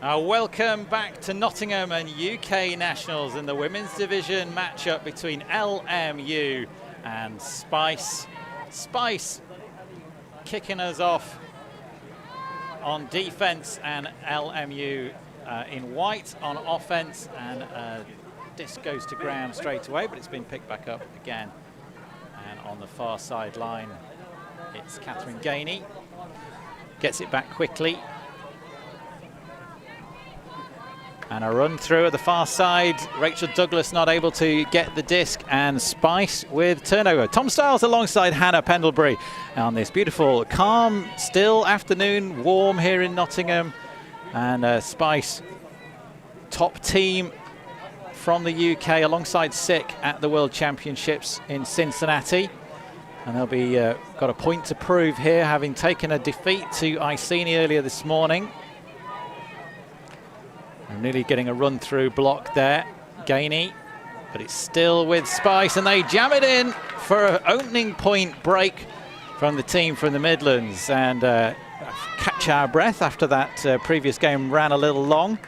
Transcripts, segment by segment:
Welcome back to Nottingham and UK Nationals in the women's division matchup between LMU and Spice. Spice kicking us off on defense and LMU in white on offense, and disc goes to ground straight away, but it's been picked back up again. And on the far sideline, it's Catherine Gainey. Gets it back quickly. And a run through at the far side. Rachel Douglas not able to get the disc, and Spice with turnover. Tom Stiles alongside Hannah Pendlebury on this beautiful, calm, still afternoon, warm here in Nottingham. And Spice, top team from the UK alongside SICK at the World Championships in Cincinnati. And they'll be got a point to prove here, having taken a defeat to Iceni earlier this morning. And nearly getting a run through block there, Gainey, but it's still with Spice, and they jam it in for an opening point break from the team from the Midlands. And catch our breath after that previous game ran a little long.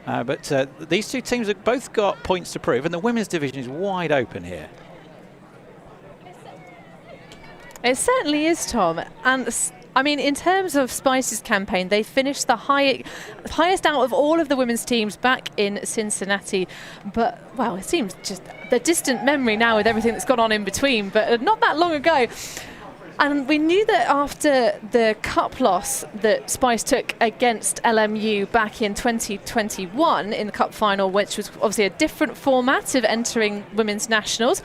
But these two teams have both got points to prove, and the women's division is wide open here. It certainly is, Tom. And I mean, in terms of Spice's campaign, they finished the highest out of all of the women's teams back in Cincinnati. But, well, it seems just the distant memory now with everything that's gone on in between, but not that long ago. And we knew that after the cup loss that Spice took against LMU back in 2021 in the cup final, which was obviously a different format of entering women's nationals,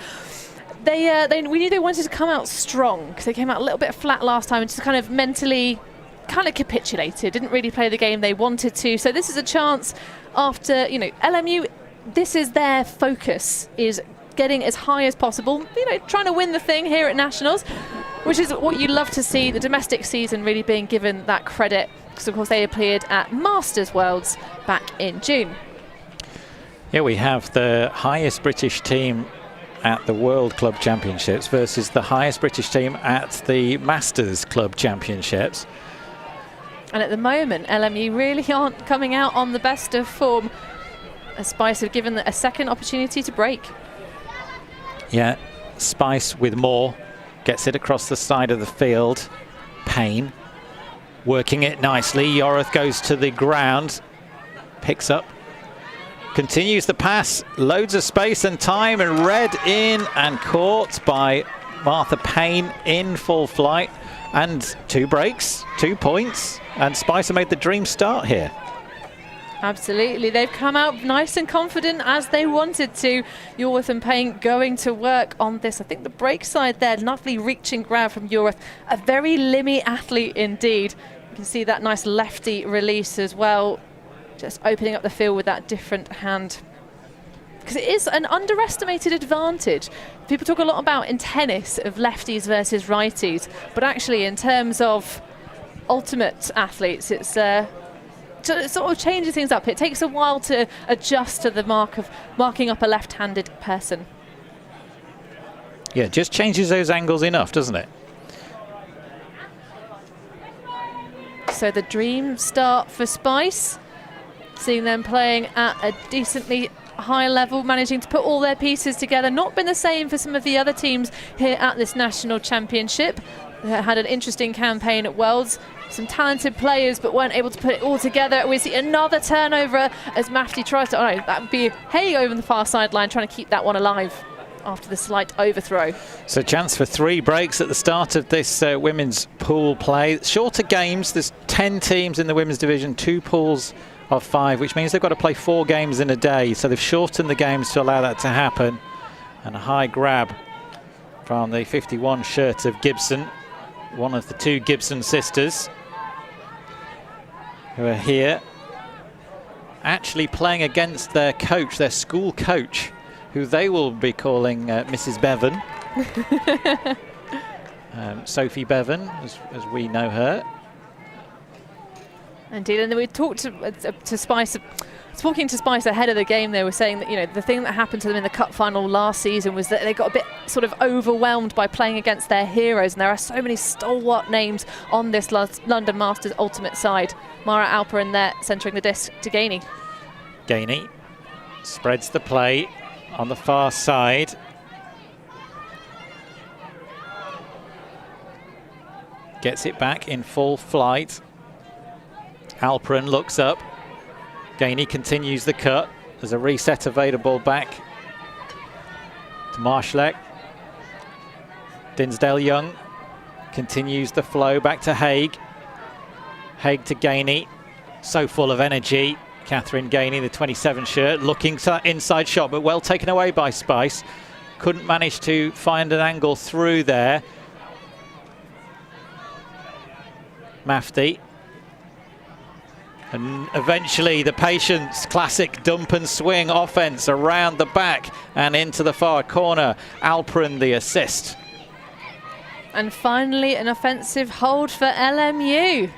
we knew they wanted to come out strong, because they came out a little bit flat last time and just kind of mentally kind of capitulated, didn't really play the game they wanted to. So this is a chance after, you know, LMU, this is their focus, is getting as high as possible, you know, trying to win the thing here at Nationals, which is what you love to see, the domestic season really being given that credit, because of course they appeared at Masters Worlds back in June. Yeah, we have the highest British team at the World Club Championships versus the highest British team at the Masters Club Championships. And at the moment, LMU really aren't coming out on the best of form, as Spice have given a second opportunity to break. Yeah, Spice with more, gets it across the side of the field. Payne working it nicely. Yorith goes to the ground, picks up, continues the pass, loads of space and time, and read in and caught by Martha Payne in full flight. And 2 breaks, 2 points, and Spicer made the dream start here. Absolutely, they've come out nice and confident as they wanted to. Yorith and Payne going to work on this. I think the break side there, lovely reaching grab from Yorith, a very limmy athlete indeed. You can see that nice lefty release as well, just opening up the field with that different hand. Because it is an underestimated advantage. People talk a lot about in tennis of lefties versus righties, but actually in terms of ultimate athletes, it sort of changes things up. It takes a while to adjust to the mark of marking up a left-handed person. Yeah, it just changes those angles enough, doesn't it? So the dream start for Spice. Seeing them playing at a decently high level, managing to put all their pieces together. Not been the same for some of the other teams here at this national championship. They had an interesting campaign at Worlds. Some talented players, but weren't able to put it all together. We see another turnover as Mafty tries to, that would be Hay over the far sideline, trying to keep that one alive after the slight overthrow. So chance for 3 breaks at the start of this women's pool play. Shorter games, there's 10 teams in the women's division, 2 pools of 5, which means they've got to play 4 games in a day. So they've shortened the games to allow that to happen. And a high grab from the 51 shirt of Gibson, one of the 2 Gibson sisters, who are here actually playing against their coach, their school coach, who they will be calling Mrs. Bevan. Sophie Bevan, as we know her. Indeed, and then we talked to Spice talking to Spice ahead of the game, they were saying that, you know, the thing that happened to them in the cup final last season was that they got a bit sort of overwhelmed by playing against their heroes, and there are so many stalwart names on this London Masters Ultimate side. Mara Alperin there centering the disc to Gainey. Gainey spreads the play on the far side. Gets it back in full flight. Alperin looks up. Gainey continues the cut. There's a reset available back to Marschleck. Dinsdale-Young continues the flow back to Haig. Haig to Gainey. So full of energy. Catherine Gainey, the 27 shirt, looking to that inside shot, but well taken away by Spice. Couldn't manage to find an angle through there. Mafti. And eventually the Patience classic dump and swing offense around the back and into the far corner. Alperin the assist. And finally an offensive hold for LMU.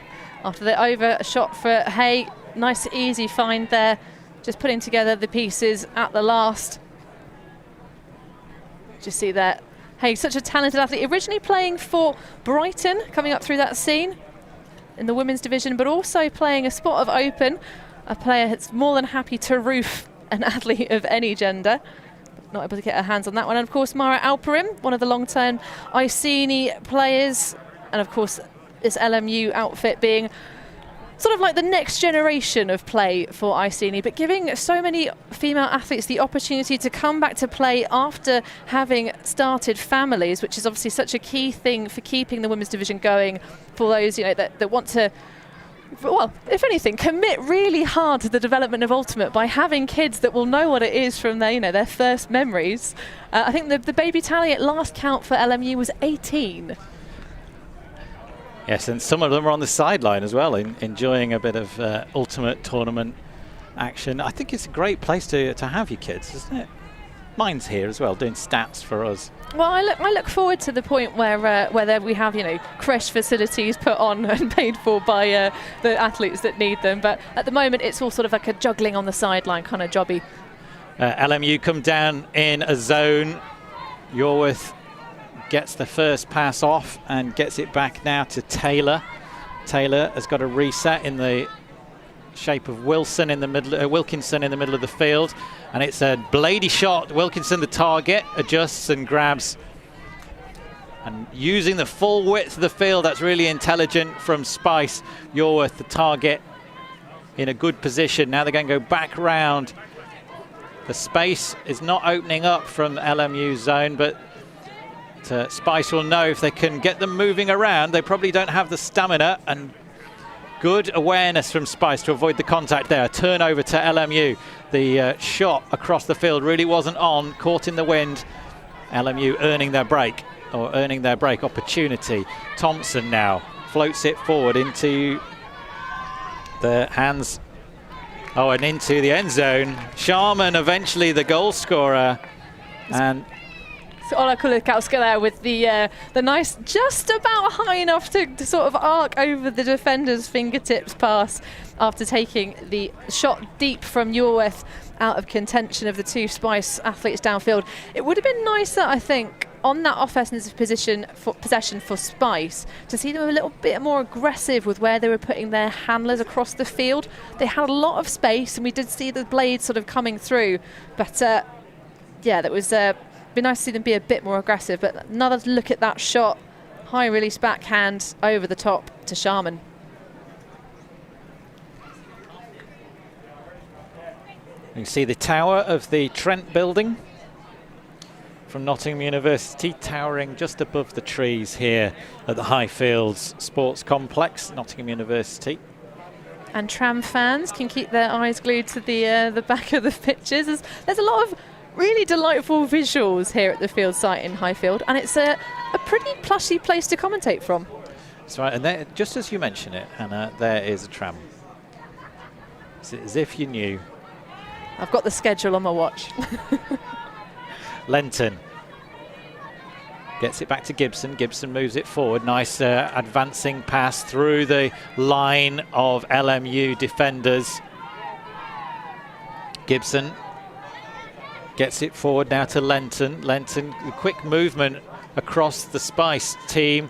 After the overshot for Hay, nice easy find there. Just putting together the pieces at the last. Just see that Hay, such a talented athlete, originally playing for Brighton, coming up through that scene in the women's division, but also playing a spot of open, a player that's more than happy to roof an athlete of any gender. Not able to get her hands on that one. And of course, Mara Alperin, one of the long-term Iceni players, and of course, this LMU outfit being sort of like the next generation of play for Iceni, but giving so many female athletes the opportunity to come back to play after having started families, which is obviously such a key thing for keeping the women's division going for those, you know, that want to, well, if anything, commit really hard to the development of Ultimate by having kids that will know what it is from their, you know, their first memories. I think the baby tally at last count for LMU was 18. Yes, and some of them are on the sideline as well, enjoying a bit of Ultimate tournament action. I think it's a great place to have your kids, isn't it? Mine's here as well, doing stats for us. Well, I look forward to the point where we have, you know, creche facilities put on and paid for by the athletes that need them. But at the moment, it's all sort of like a juggling on the sideline kind of jobby. LMU come down in a zone. Yorworth gets the first pass off and gets it back now to Taylor. Taylor has got a reset in the shape of Wilkinson in the middle of the field, and it's a blady shot. Wilkinson, the target, adjusts and grabs, and using the full width of the field. That's really intelligent from Spice. Yorworth, the target, in a good position. Now they're going to go back round. The space is not opening up from LMU zone, but Spice will know if they can get them moving around. They probably don't have the stamina, and good awareness from Spice to avoid the contact there. Turnover to LMU. The shot across the field really wasn't on, caught in the wind. LMU earning their break opportunity. Thompson now floats it forward into the hands, and into the end zone. Sharman eventually the goal scorer, and Ola Kulikowska there with the nice, just about high enough to sort of arc over the defender's fingertips pass after taking the shot deep from Yorworth out of contention of the two Spice athletes downfield. It would have been nicer, I think, on that offensive possession for Spice to see them a little bit more aggressive with where they were putting their handlers across the field. They had a lot of space, and we did see the blades sort of coming through, but yeah, that was be nice to see them be a bit more aggressive. But another look at that shot, high release backhand over the top to Sharman. You can see the tower of the Trent building from Nottingham University, towering just above the trees here at the Highfields Sports Complex, Nottingham University. And tram fans can keep their eyes glued to the back of the pitches. There's a lot of really delightful visuals here at the field site in Highfield, and it's a pretty plushy place to commentate from. That's right, and there, just as you mention it, Hannah, there is a tram. It's as if you knew. I've got the schedule on my watch. Lenton gets it back to Gibson. Gibson moves it forward. Nice advancing pass through the line of LMU defenders. Gibson gets it forward now to Lenton. Lenton, quick movement across the Spice team.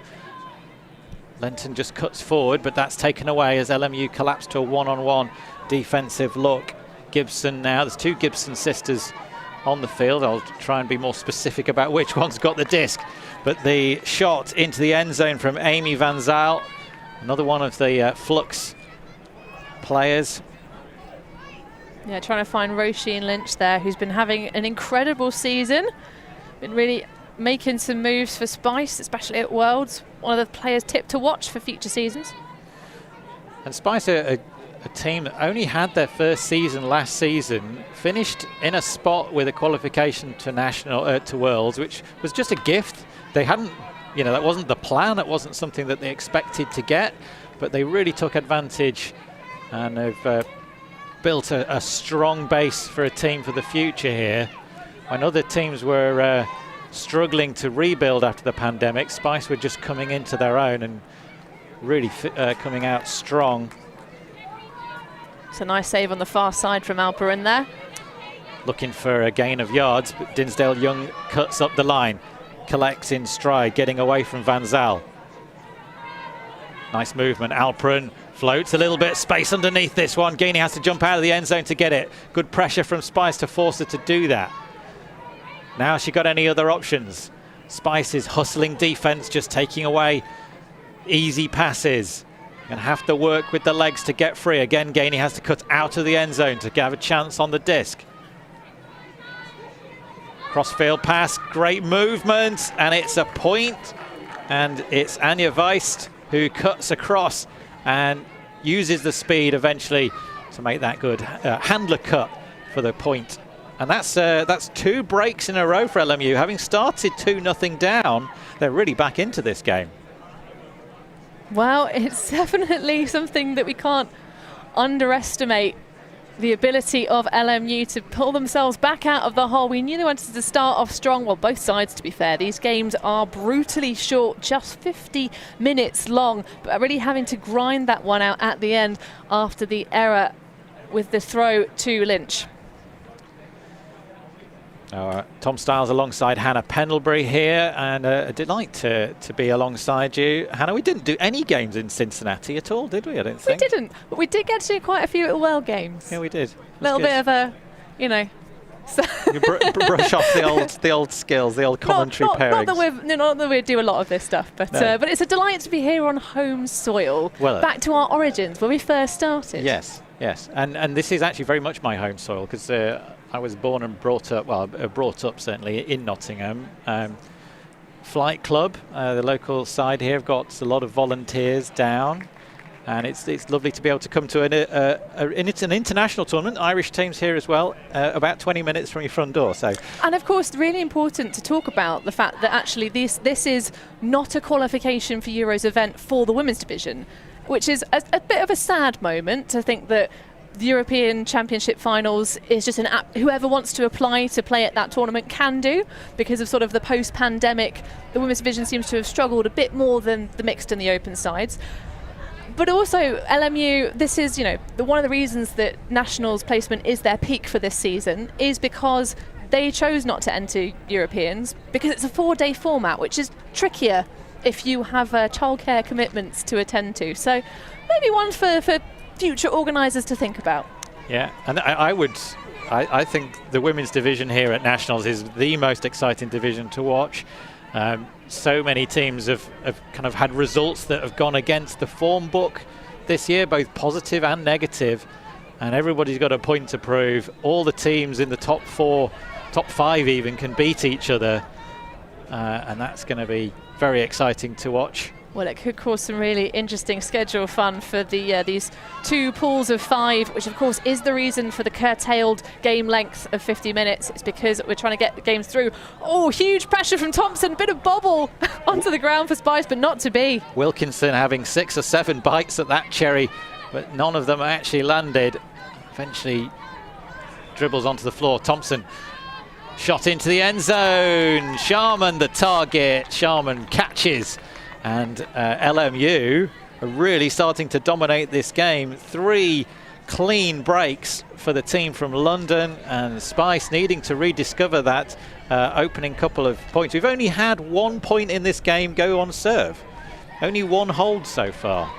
Lenton just cuts forward, but that's taken away as LMU collapse to a one-on-one defensive look. Gibson now, there's two Gibson sisters on the field. I'll try and be more specific about which one's got the disc. But the shot into the end zone from Amy Van Zyl, another one of the Flux players. Yeah, trying to find Roisin Lynch there, who's been having an incredible season. Been really making some moves for Spice, especially at Worlds. One of the players tipped to watch for future seasons. And Spice are a team that only had their first season last season, finished in a spot with a qualification to to Worlds, which was just a gift. They hadn't, that wasn't the plan. It wasn't something that they expected to get, but they really took advantage and have built a strong base for a team for the future here. When other teams were struggling to rebuild after the pandemic, Spice were just coming into their own and really coming out strong. It's a nice save on the far side from Alperin there. Looking for a gain of yards, but Dinsdale Young cuts up the line, collects in stride, getting away from Van Zyl. Nice movement. Alperin floats a little bit, space underneath this one. Gainey has to jump out of the end zone to get it. Good pressure from Spice to force her to do that. Now she got any other options. Spice's hustling defense just taking away easy passes. Going to have to work with the legs to get free. Again, Gainey has to cut out of the end zone to have a chance on the disc. Crossfield pass, great movement, and it's a point. And it's Anya Weist who cuts across and uses the speed eventually to make that good handler cut for the point. And that's two breaks in a row for LMU. Having started 2-0 down, they're really back into this game. Well, it's definitely something that we can't underestimate, the ability of LMU to pull themselves back out of the hole. We knew they wanted to start off strong. Well, both sides, to be fair. These games are brutally short, just 50 minutes long, but really having to grind that one out at the end after the error with the throw to Lynch. Tom Stiles alongside Hannah Pendlebury here, and a delight to be alongside you. Hannah, we didn't do any games in Cincinnati at all, did we? I don't think. We didn't, but we did get to do quite a few at World Games. Yeah, we did. A little bit of a, So you brush off the old skills, the old commentary pairings. Not that we do a lot of this stuff, but it's a delight to be here on home soil, back to our origins, where we first started. Yes, and this is actually very much my home soil, because I was born and brought up certainly in Nottingham. Flight Club, the local side here, have got a lot of volunteers down, and it's lovely to be able to come to it's an international tournament. Irish teams here as well, about 20 minutes from your front door. So, and of course, really important to talk about the fact that actually this is not a qualification for Euros event for the women's division, which is a bit of a sad moment to think that the European Championship Finals is just an app whoever wants to apply to play at that tournament can do, because of sort of the post-pandemic. The women's division seems to have struggled a bit more than the mixed and the open sides. But also LMU, this is, one of the reasons that Nationals placement is their peak for this season is because they chose not to enter Europeans, because it's a 4-day format, which is trickier if you have childcare commitments to attend to. So maybe one for future organisers to think about. Yeah, and I think the women's division here at Nationals is the most exciting division to watch. So many teams have kind of had results that have gone against the form book this year, both positive and negative, and everybody's got a point to prove. All the teams in the top 4, top 5 even, can beat each other, and that's going to be very exciting to watch. Well, it could cause some really interesting schedule fun for these two pools of 5, which of course is the reason for the curtailed game length of 50 minutes. It's because we're trying to get the games through. Oh, huge pressure from Thompson, bit of bobble onto the ground for Spice, but not to be. Wilkinson having 6 or 7 bites at that cherry, but none of them actually landed. Eventually dribbles onto the floor. Thompson shot into the end zone. Sharman the target. Sharman catches. And LMU are really starting to dominate this game. 3 clean breaks for the team from London, and Spice needing to rediscover that opening couple of points. We've only had 1 point in this game go on serve. Only 1 hold so far.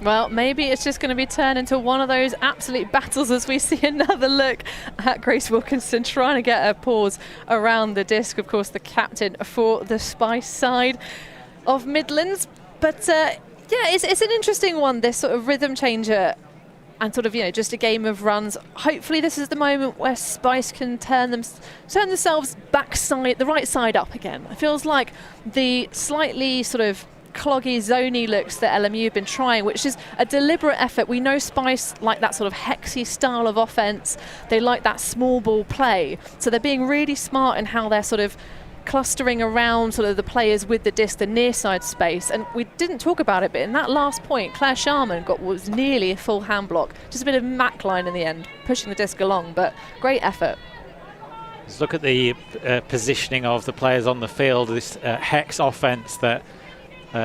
Well, maybe it's just going to be turned into one of those absolute battles as we see another look at Grace Wilkinson trying to get her paws around the disc. Of course, the captain for the Spice side of Midlands. But yeah, it's an interesting one, this sort of rhythm changer and sort of, just a game of runs. Hopefully this is the moment where Spice can turn themselves the right side up again. It feels like the slightly sort of cloggy, zony looks that LMU have been trying, which is a deliberate effort. We know Spice like that sort of hexy style of offense. They like that small ball play. So they're being really smart in how they're sort of clustering around sort of the players with the disc, the near side space. And we didn't talk about it, but in that last point, Claire Sharman was nearly a full hand block. Just a bit of Mac line in the end, pushing the disc along, but great effort. Let's look at the positioning of the players on the field, this hex offense that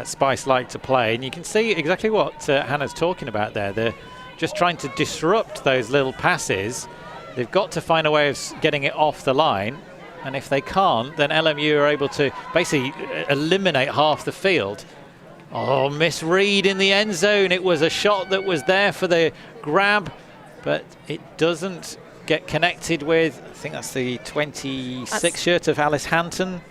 Spice like to play, and you can see exactly what Hannah's talking about there. They're just trying to disrupt those little passes. They've got to find a way of getting it off the line, and if they can't, then LMU are able to basically eliminate half the field. Oh, misread in the end zone. It was a shot that was there for the grab, but it doesn't get connected with, I think that's the 26 shirt of Alice Hanton.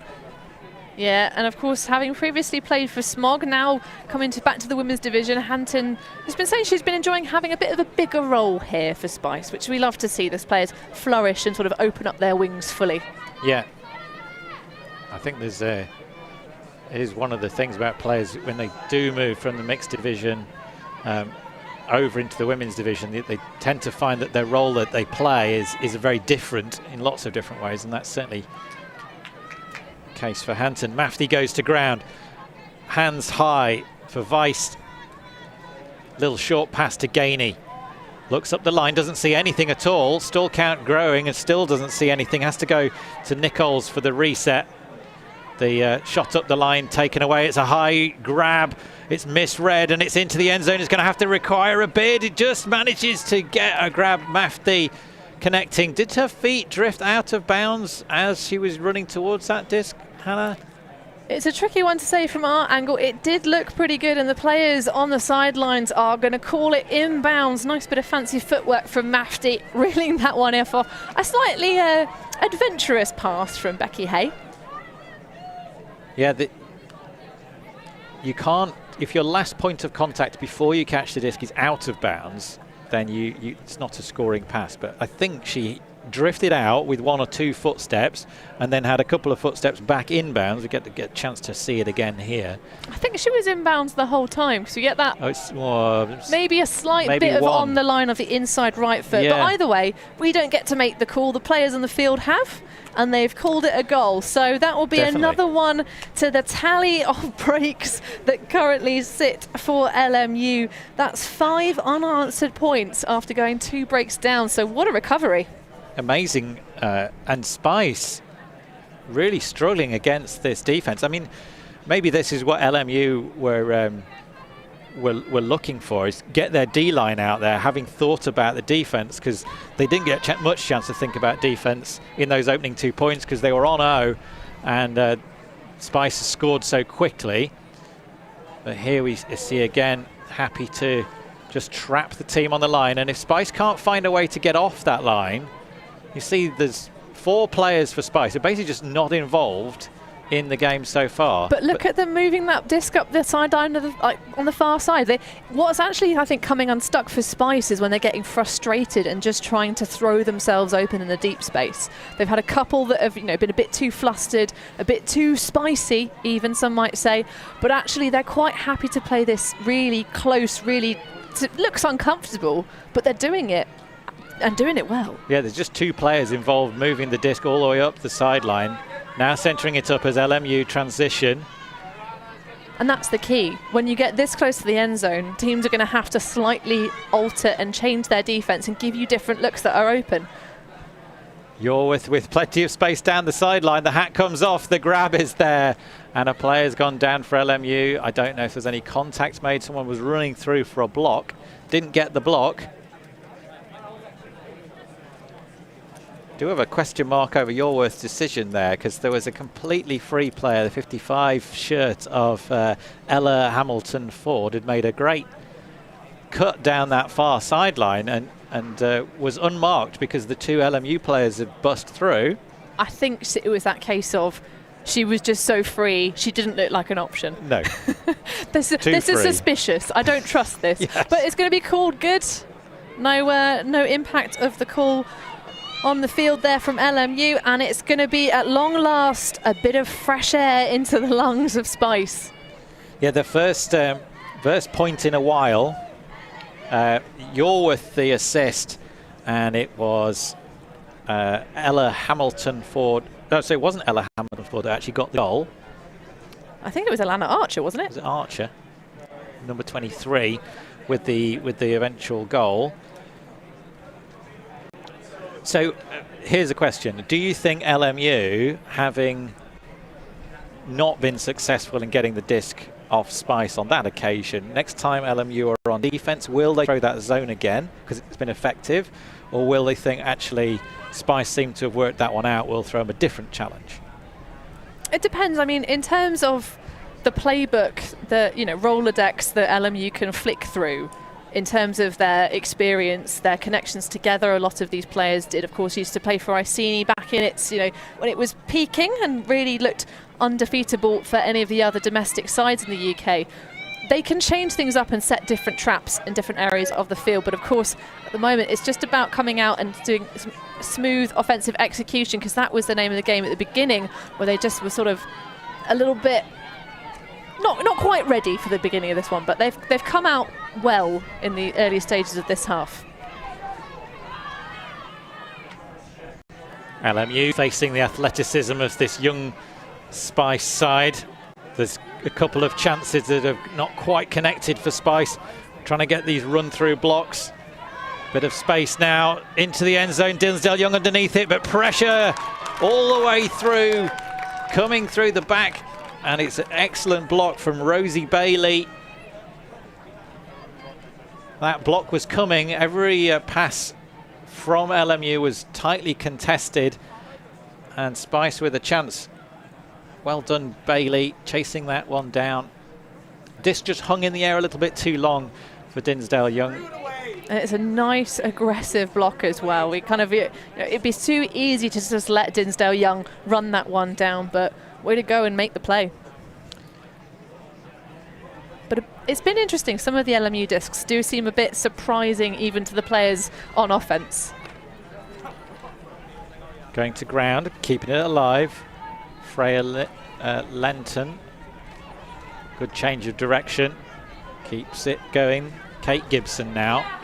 Yeah, and of course, having previously played for Smog, now coming back to the women's division, Hanton has been saying she's been enjoying having a bit of a bigger role here for Spice, which we love to see these players flourish and sort of open up their wings fully. Yeah, I think it is one of the things about players when they do move from the mixed division over into the women's division, they tend to find that their role that they play is very different in lots of different ways, and that's certainly case for Hanton. Mafty goes to ground, hands high for Weiss. Little short pass to Gainey, looks up the line, doesn't see anything at all. Stall count growing and still doesn't see anything. Has to go to Nichols for the reset. The shot up the line taken away. It's a high grab, it's misread, and it's into the end zone. It's going to have to require a bid. It just manages to get a grab. Mafty connecting. Did her feet drift out of bounds as she was running towards that disc, Hannah? It's a tricky one to say from our angle. It did look pretty good, and the players on the sidelines are going to call it inbounds. Nice bit of fancy footwork from Mafty, reeling that one off. A slightly adventurous pass from Becky Hay. Yeah, you can't, if your last point of contact before you catch the disc is out of bounds, then it's not a scoring pass. But I think she drifted out with 1 or 2 footsteps and then had a couple of footsteps back inbounds. We get a chance to see it again here. I think she was inbounds the whole time, because you get that maybe a slight bit of on the line of the inside right foot. Yeah. But either way, we don't get to make the call. The players on the field have, and they've called it a goal. So that will be another one to the tally of breaks that currently sit for LMU. That's 5 unanswered points after going 2 breaks down. So what a recovery. Amazing. And Spice really struggling against this defense. I mean, maybe this is what LMU were looking for, is get their D-line out there, having thought about the defense, because they didn't get much chance to think about defense in those opening 2 points because they were on 0, and Spice scored so quickly. But here we see again, happy to just trap the team on the line, and if Spice can't find a way to get off that line, you see there's 4 players for Spice who are basically just not involved in the game so far. But look at them moving that disc up the sideline on the far side. What's actually, I think, coming unstuck for Spice is when they're getting frustrated and just trying to throw themselves open in the deep space. They've had a couple that have been a bit too flustered, a bit too spicy even, some might say. But actually they're quite happy to play this really close, it looks uncomfortable, but they're doing it. And doing it well. Yeah, there's just 2 players involved moving the disc all the way up the sideline. Now centering it up as LMU transition. And that's the key. When you get this close to the end zone, teams are going to have to slightly alter and change their defense and give you different looks that are open. You're with plenty of space down the sideline. The hat comes off, the grab is there, and a player's gone down for LMU. I don't know if there's any contact made. Someone was running through for a block, didn't get the block. do have a question mark over Yorworth's decision there, because there was a completely free player, the 55 shirt of Ella Hamilton-Ford, had made a great cut down that far sideline and was unmarked because the two LMU players had bust through. I think it was that case of she was just so free, she didn't look like an option. No. This is suspicious. I don't trust this. Yes. But it's going to be called good. No impact of the call on the field there from LMU, and it's going to be at long last a bit of fresh air into the lungs of Spice. Yeah, the first point in a while. Yorworth the assist, and it was Ella Hamilton-Ford. No, so it wasn't Ella Hamilton-Ford that actually got the goal. I think it was Alana Archer, wasn't it? Was it Archer, number 23, with the eventual goal. So here's a question. Do you think LMU, having not been successful in getting the disc off Spice on that occasion, next time LMU are on defence, will they throw that zone again because it's been effective, or will they think actually Spice seem to have worked that one out, we'll throw them a different challenge? It depends. I mean, in terms of the playbook, the Rolodex that LMU can flick through, in terms of their experience, their connections together, a lot of these players did, of course, used to play for Iceni back in its, when it was peaking and really looked undefeatable for any of the other domestic sides in the UK. They can change things up and set different traps in different areas of the field, but of course, at the moment, it's just about coming out and doing smooth offensive execution, because that was the name of the game at the beginning, where they just were sort of a little bit not quite ready for the beginning of this one, but they've come out well in the early stages of this half. LMU facing the athleticism of this young Spice side. There's a couple of chances that have not quite connected for Spice, trying to get these run-through blocks. Bit of space now into the end zone. Dinsdale Young underneath it, but pressure all the way through, coming through the back. And it's an excellent block from Rosie Bailey. That block was coming. Every pass from LMU was tightly contested. And Spice with a chance. Well done, Bailey, chasing that one down. Disc just hung in the air a little bit too long for Dinsdale Young. And it's a nice, aggressive block as well. It'd be too easy to just let Dinsdale Young run that one down, but way to go and make the play. But it's been interesting. Some of the LMU discs do seem a bit surprising even to the players on offence. Going to ground, keeping it alive. Freya Lenton. Good change of direction. Keeps it going. Kate Gibson now.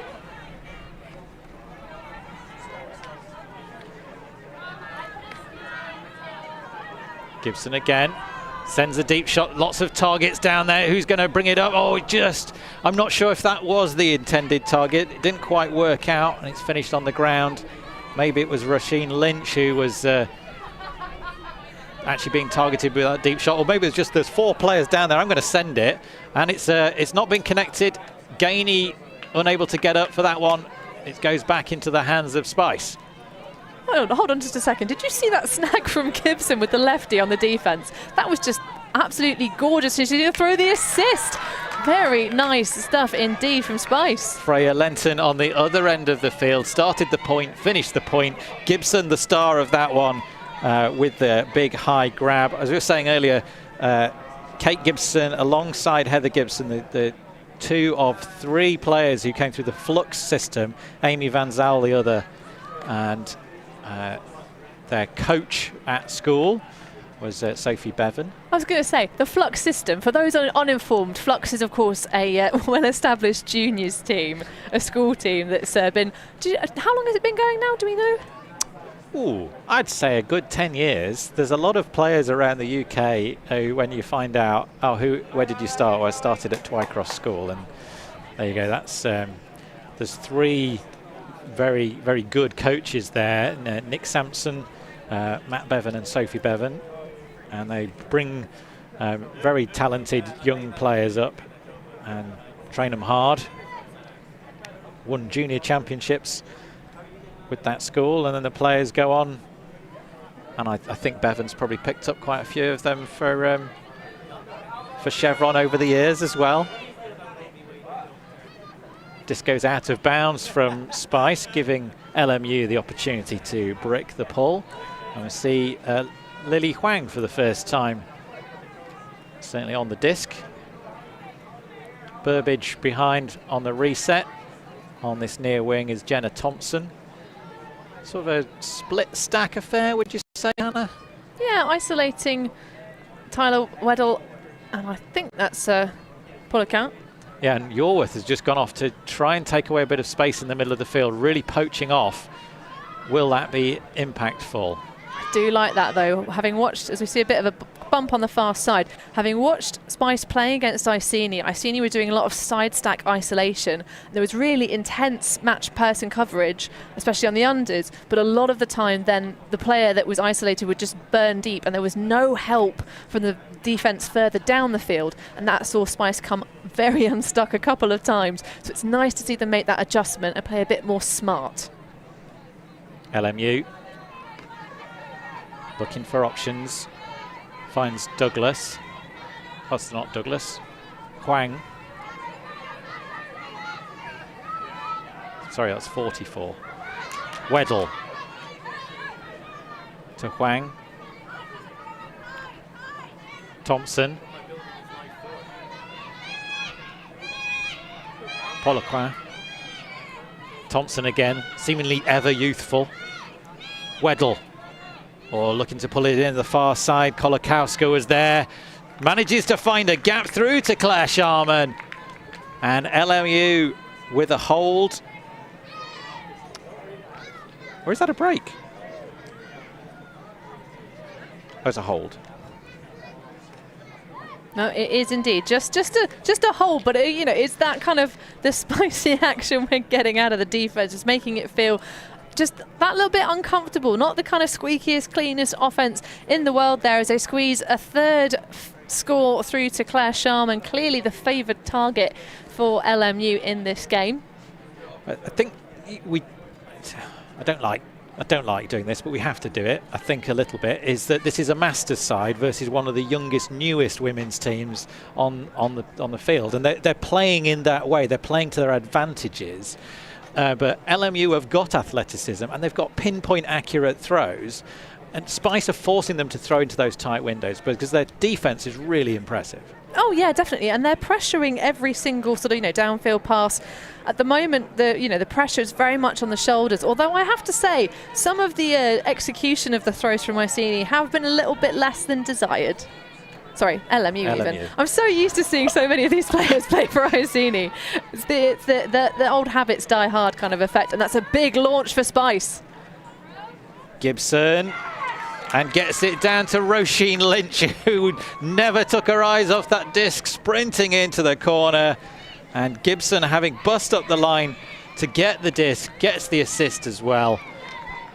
Gibson again, sends a deep shot, lots of targets down there. Who's going to bring it up? Oh, I'm not sure if that was the intended target. It didn't quite work out, and it's finished on the ground. Maybe it was Rasheen Lynch who was actually being targeted with that deep shot, or maybe it's just there's four players down there. I'm going to send it, and it's not been connected. Gainey unable to get up for that one. It goes back into the hands of Spice. Hold on just a second. Did you see that snag from Gibson with the lefty on the defence? That was just absolutely gorgeous. She's going to throw the assist. Very nice stuff indeed from Spice. Freya Lenton on the other end of the field started the point, finished the point. Gibson, the star of that one, with the big high grab. As we were saying earlier, Kate Gibson alongside Heather Gibson, the two of three players who came through the flux system. Amy Van Zyl, the other, and their coach at school was Sophie Bevan. I was going to say, the Flux system, for those uninformed, Flux is of course a well-established juniors team, a school team that's been... how long has it been going now, do we know? Ooh, I'd say a good 10 years. There's a lot of players around the UK who, when you find out, where did you start? Well, I started at Twycross School, and there you go. That's there's three very, very good coaches there, Nick Sampson, Matt Bevan and Sophie Bevan, and they bring very talented young players up and train them hard. Won junior championships with that school, and then the players go on. And I think Bevan's probably picked up quite a few of them for Chevron over the years as well. Disc goes out of bounds from Spice, giving LMU the opportunity to brick the pull. And we see Lily Huang for the first time, certainly on the disc. Burbage behind on the reset. On this near wing is Jenna Thompson. Sort of a split stack affair, would you say, Hannah? Yeah, isolating Tyler Weddle, and I think that's a pull account. Yeah, and Yorworth has just gone off to try and take away a bit of space in the middle of the field, really poaching off. Will that be impactful? I do like that, though. Having watched, as we see a bit of a bump on the far side, having watched Spice playing against Iceni were doing a lot of side stack isolation. There was really intense match person coverage, especially on the unders, but a lot of the time then the player that was isolated would just burn deep, and there was no help from the defense further down the field, and that saw Spice come very unstuck a couple of times. So it's nice to see them make that adjustment and play a bit more smart. LMU looking for options. Finds Douglas. That's not Douglas. Huang. Sorry, that's 44. Weddle. To Huang. Thompson. Poliquin. Thompson again, seemingly ever youthful. Weddle. Or looking to pull it in the far side. Kolakowska was there. Manages to find a gap through to Claire Sharman. And LMU with a hold. Or is that a break? Oh, it's a hold. No, it is indeed just a hold, but you know, it's that kind of the spicy action we're getting out of the defense. It's making it feel just that little bit uncomfortable. Not the kind of squeakiest, cleanest offense in the world there as they squeeze a third score through to Claire Sharman, clearly the favoured target for LMU in this game. I think I don't like doing this, but we have to do it, I think, a little bit, is that this is a Masters side versus one of the youngest, newest women's teams on the field. And they're playing in that way. They're playing to their advantages. But LMU have got athleticism and they've got pinpoint accurate throws. And Spice are forcing them to throw into those tight windows because their defense is really impressive. Oh yeah, definitely, and they're pressuring every single sort of downfield pass. At the moment, the pressure is very much on the shoulders. Although I have to say, some of the execution of the throws from Iceni have been a little bit less than desired. Sorry, LMU even. I'm so used to seeing so many of these players play for Iceni. It's the old habits die hard kind of effect, and that's a big launch for Spice. Gibson. And gets it down to Roisin Lynch, who never took her eyes off that disc, sprinting into the corner. And Gibson, having bust up the line to get the disc, gets the assist as well.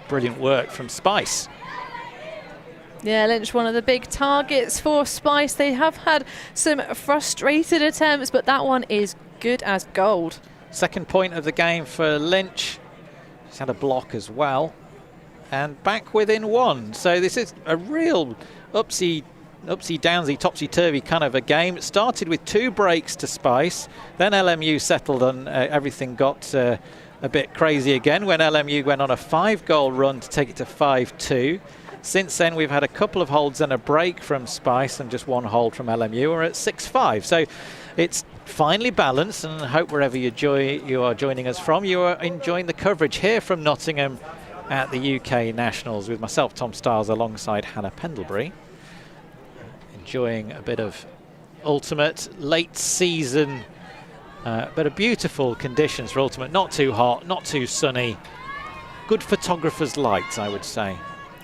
Brilliant work from Spice. Yeah, Lynch, one of the big targets for Spice. They have had some frustrated attempts, but that one is good as gold. Second point of the game for Lynch. She's had a block as well. And back within one. So this is a real upsy downsy, topsy-turvy kind of a game. It started with 2 breaks to Spice. Then LMU settled and everything got a bit crazy again when LMU went on a 5-goal run to take it to 5-2. Since then, we've had a couple of holds and a break from Spice and just 1 hold from LMU. We're at 6-5. So it's finely balanced, and I hope wherever you are joining us from, you are enjoying the coverage here from Nottingham at the UK Nationals with myself, Tom Stiles, alongside Hannah Pendlebury. Enjoying a bit of ultimate late season, but a beautiful conditions for ultimate. Not too hot, not too sunny. Good photographer's light, I would say.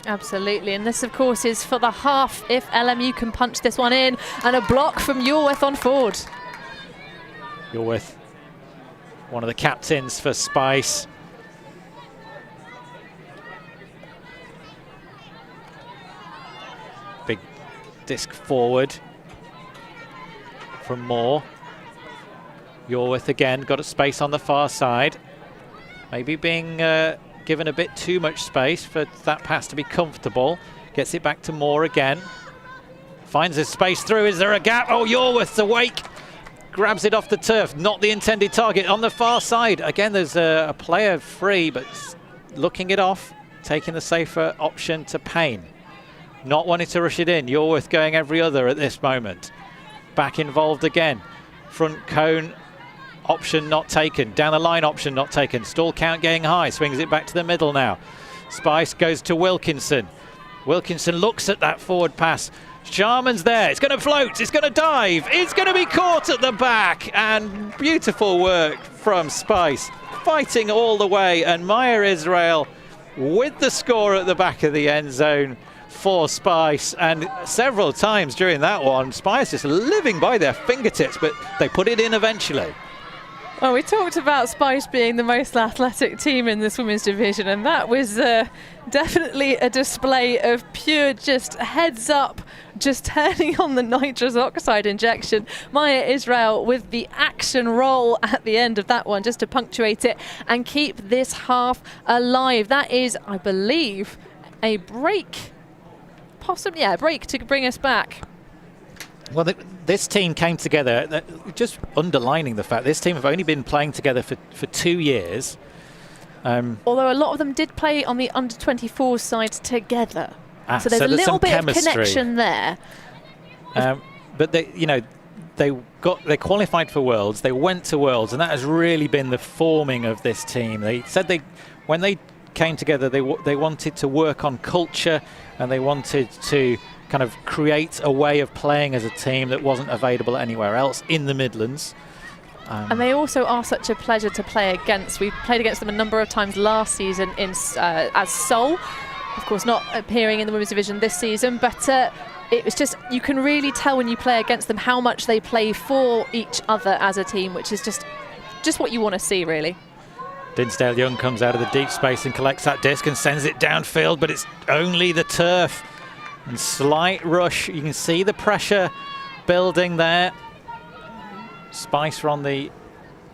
Absolutely, and this of course is for the half if LMU can punch this one in, and a block from Yorworth on forward. Yorworth, one of the captains for Spice. Big disc forward from Moore. Yorworth again, got a space on the far side. Maybe being given a bit too much space for that pass to be comfortable. Gets it back to Moore again. Finds his space through. Is there a gap? Oh, Yorworth's awake. Grabs it off the turf. Not the intended target. On the far side, again, there's a player free, but looking it off, taking the safer option to Payne. Not wanting to rush it in. Yorworth going every other at this moment. Back involved again. Front cone option not taken. Down the line option not taken. Stall count getting high. Swings it back to the middle now. Spice goes to Wilkinson. Wilkinson looks at that forward pass. Sharman's there. It's going to float. It's going to dive. It's going to be caught at the back. And beautiful work from Spice. Fighting all the way. And Maya Israel with the score at the back of the end zone for Spice. And several times during that one, Spice just living by their fingertips, but they put it in eventually. Well, we talked about Spice being the most athletic team in this women's division, and that was definitely a display of pure just heads up, just turning on the nitrous oxide injection. Maya Israel with the action roll at the end of that one just to punctuate it and keep this half alive. That is, I believe, a break. Possibly, yeah, break to bring us back. Well, this team came together, just underlining the fact this team have only been playing together for 2 years. Although a lot of them did play on the under-24 side together. So there's a little bit of connection there. But they qualified for Worlds, they went to Worlds, and that has really been the forming of this team. They said when they came together, they wanted to work on culture, and they wanted to kind of create a way of playing as a team that wasn't available anywhere else in the Midlands. And they also are such a pleasure to play against. We've played against them a number of times last season as Seoul. Of course, not appearing in the women's division this season, but it was just, you can really tell when you play against them how much they play for each other as a team, which is just what you want to see, really. Dinsdale Young comes out of the deep space and collects that disc and sends it downfield, but it's only the turf. And slight rush. You can see the pressure building there. Spice are on the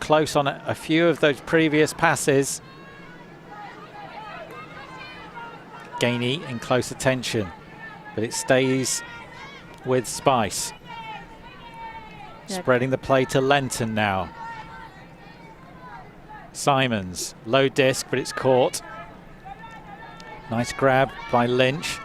close on a few of those previous passes. Gainey in close attention, but it stays with Spice. Yep. Spreading the play to Lenton now. Simons, low disc, but it's caught. Nice grab by Lynch.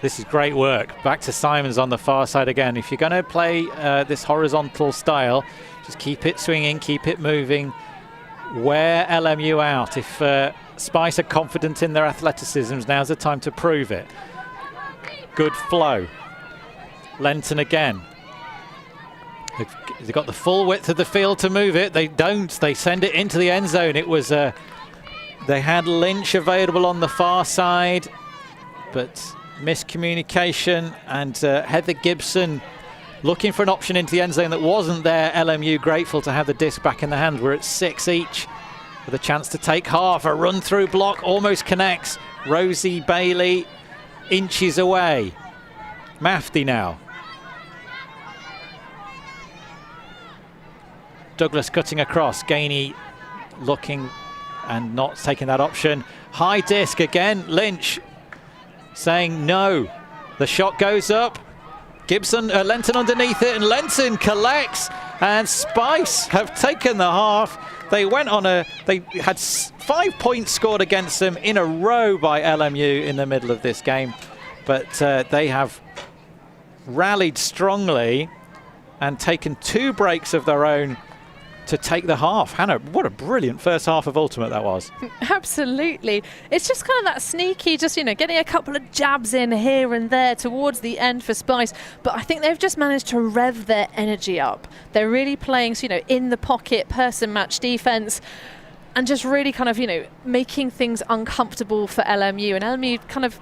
This is great work. Back to Simons on the far side again. If you're going to play this horizontal style, just keep it swinging, keep it moving. Wear LMU out. If Spice are confident in their athleticism, now's the time to prove it. Good flow. Lenton again. They've got the full width of the field to move it. They don't. They send it into the end zone. It was they had Lynch available on the far side, but miscommunication, and Heather Gibson looking for an option into the end zone that wasn't there. LMU grateful to have the disc back in the hand. We're at 6 each with a chance to take half. A run through block almost connects. Rosie Bailey inches away. Mafti now. Douglas cutting across. Gainey looking and not taking that option. High disc again. Lynch saying no. The shot goes up. Gibson, Lenton underneath it, and Lenton collects. And Spice have taken the half. They went on they had 5 points scored against them in a row by LMU in the middle of this game. But they have rallied strongly and taken 2 breaks of their own to take the half. Hannah, what a brilliant first half of Ultimate that was. Absolutely. It's just kind of that sneaky, just, getting a couple of jabs in here and there towards the end for Spice. But I think they've just managed to rev their energy up. They're really playing, in the pocket, person match defense, and just really kind of, making things uncomfortable for LMU. And LMU kind of,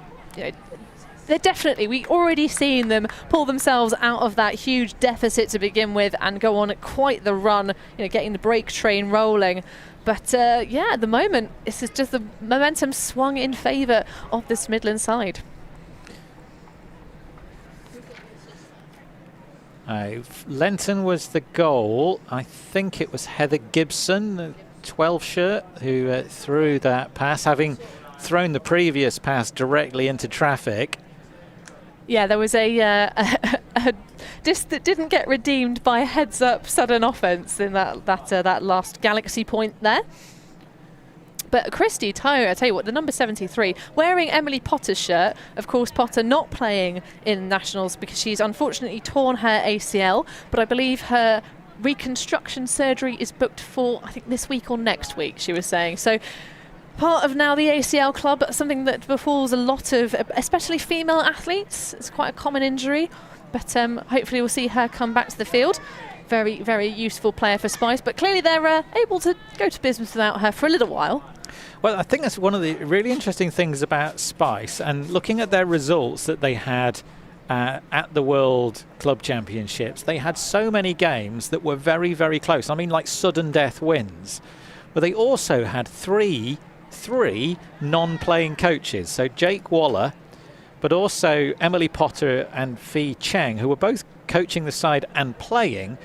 they're definitely, we already seen them pull themselves out of that huge deficit to begin with and go on quite the run, getting the break train rolling. But yeah, at the moment, this is just the momentum swung in favour of this Midland side. Lenton was the goal. I think it was Heather Gibson. 12 shirt who threw that pass, having thrown the previous pass directly into traffic. Yeah, there was a disc that didn't get redeemed by a heads-up sudden offence in that last Galaxy point there. But Christy, I tell you what, the number 73, wearing Emily Potter's shirt. Of course, Potter not playing in Nationals because she's unfortunately torn her ACL, but I believe her reconstruction surgery is booked for, I think, this week or next week, she was saying. So part of now the ACL club, something that befalls a lot of, especially female athletes. It's quite a common injury, but hopefully we'll see her come back to the field. Very, very useful player for Spice, but clearly they're able to go to business without her for a little while. Well, I think that's one of the really interesting things about Spice, and looking at their results that they had at the World Club Championships, they had so many games that were very, very close. I mean, like sudden death wins. But they also had three non-playing coaches. So Jake Waller, but also Emily Potter and Fee Cheng, who were both coaching the side and playing,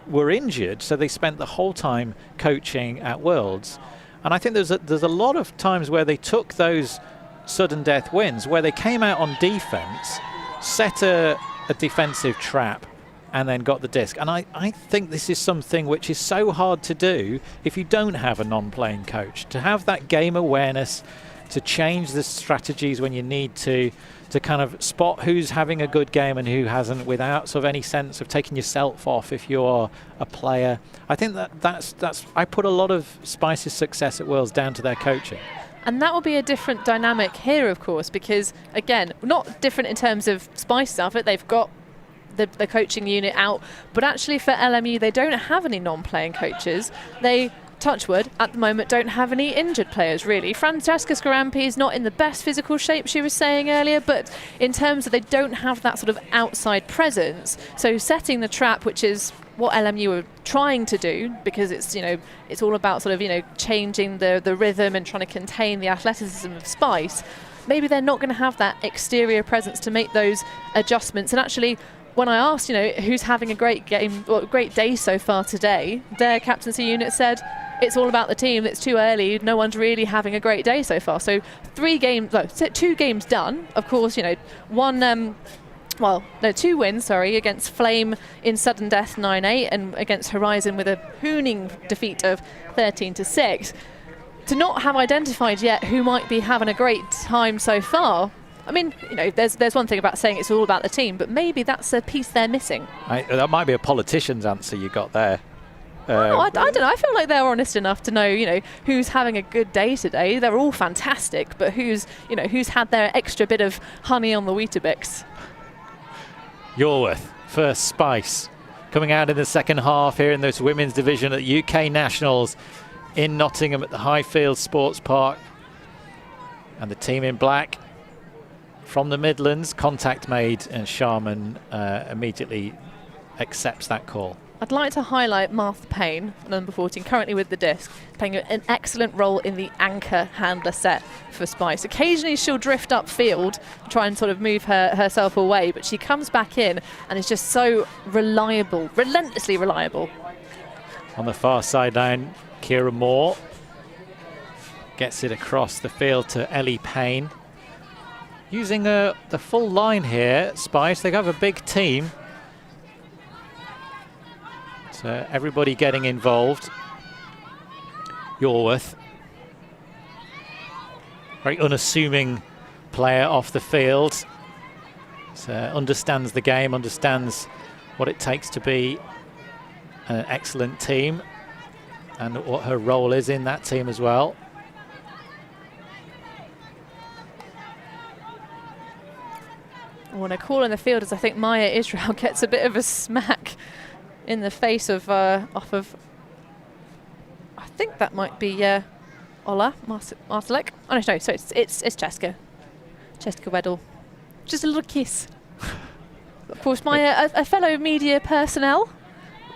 were injured. So they spent the whole time coaching at Worlds. And I think there's a lot of times where they took those sudden death wins, where they came out on defense, set a defensive trap, and then got the disc. And I think this is something which is so hard to do if you don't have a non-playing coach. To have that game awareness, to change the strategies when you need to kind of spot who's having a good game and who hasn't without sort of any sense of taking yourself off if you're a player. I think that's I put a lot of Spice's success at Worlds down to their coaching. And that will be a different dynamic here, of course, because, again, not different in terms of Spice's outfit. They've got the coaching unit out, but actually for LMU, they don't have any non-playing coaches. They, touchwood, at the moment don't have any injured players, really. Francesca Scarampi is not in the best physical shape, she was saying earlier, but in terms of they don't have that sort of outside presence. So setting the trap, which is what LMU are trying to do, because it's, you know, it's all about sort of, you know, changing the rhythm and trying to contain the athleticism of Spice. Maybe they're not going to have that exterior presence to make those adjustments. And actually, when I asked, you know, who's having a great game, or great day so far today, their captaincy unit said it's all about the team. It's too early. No one's really having a great day so far. So 2 games done. Of course, you know, 2 wins, against Flame in sudden death 9-8 and against Horizon with a hooning defeat of 13-6. To not have identified yet who might be having a great time so far, I mean, you know, there's one thing about saying it's all about the team, but maybe that's a piece they're missing. That might be a politician's answer you got there. I don't know. I feel like they're honest enough to know, you know, who's having a good day today. They're all fantastic, but who's had their extra bit of honey on the Weetabix. Yorworth, first Spice, coming out in the second half here in this women's division at UK Nationals in Nottingham at the Highfield Sports Park. And the team in black from the Midlands, contact made, and Sharman immediately accepts that call. I'd like to highlight Martha Payne, number 14, currently with the disc, playing an excellent role in the anchor handler set for Spice. Occasionally she'll drift upfield, try and sort of move herself away, but she comes back in and is just so reliable, relentlessly reliable. On the far sideline, Kira Moore gets it across the field to Ellie Payne. Using the full line here, Spice, they have a big team. So everybody getting involved. Yorworth, very unassuming player off the field. So understands the game, understands what it takes to be an excellent team and what her role is in that team as well. When I call in the field, as I think Maya Israel gets a bit of a smack in the face of off of, I think that might be Ola Martelek. Oh no, so it's Cheska Weddle. Just a little kiss. Of course, Maya, a fellow media personnel,